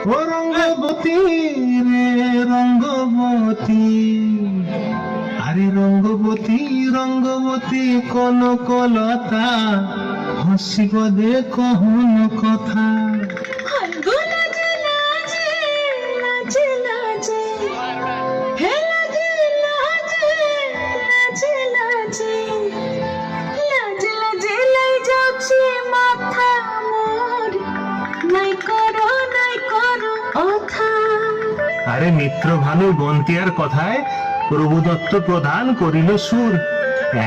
ও রঙ্গবতী রে রঙ্গবতী, আরে রঙ্গবতী রঙ্গবতী কনকলতা, হসিব দে কহন কথা। আরে মিত্র ভানু বন্তিয়ার কথায় প্রভুদত্ত প্রদান করিল সুর।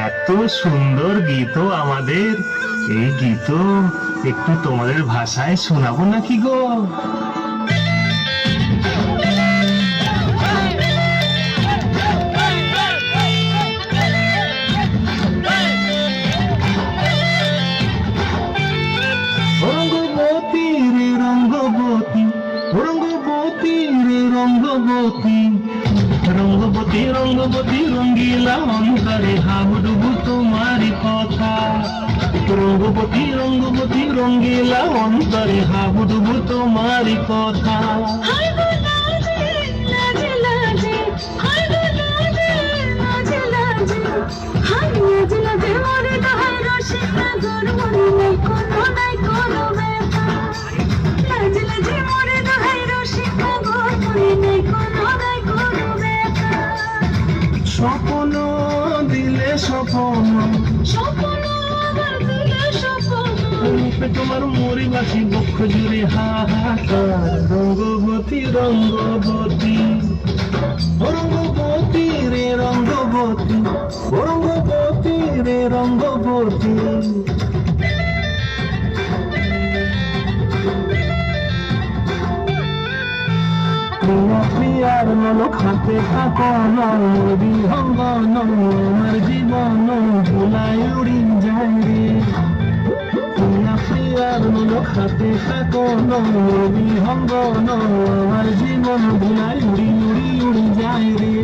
এত সুন্দর গীত আমাদের, এই গীত একটু তোমাদের ভাষায় শোনাবো নাকি গো? রঙ্গবতী রে রঙ্গবতী, রঙ্গবতী রে রঙ্গবতী, রঙ্গবতী রঙ্গবতী রঙ্গিলা অন্তরে হাবুডুবু তোমারি কথা। রঙ্গবতী রঙ্গবতী রঙ্গিলা অন্তরে হাবুডুবু তোমারি কথা। স্বপ্ন দিলে স্বপ্ন, তোমার মরিবাসী বক্ষ জুড়ে হাহাকার। রঙ্গবতী রঙ্গবতী, রঙ্গবতী রে রঙ্গবতী, রঙ্গবতী রে রঙ্গবতী। প্রিয়ার নলক হাতে থাকন, বিহঙ্গন আমার জীবন ভুলাই উড়ি যায় রে। প্রিয়ার নলক হাতে থাকন, বিহঙ্গন আমার জীবন ভুলাই উড়ি উড়ি উড়ি যায় রে।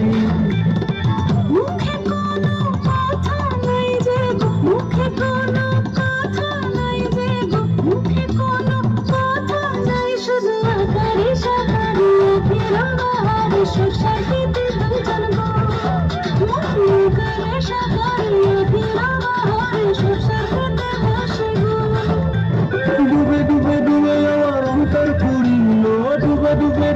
ডুবে ডুবে ডুবে আমার অন্তর পুরিল, ডুবে ডুবে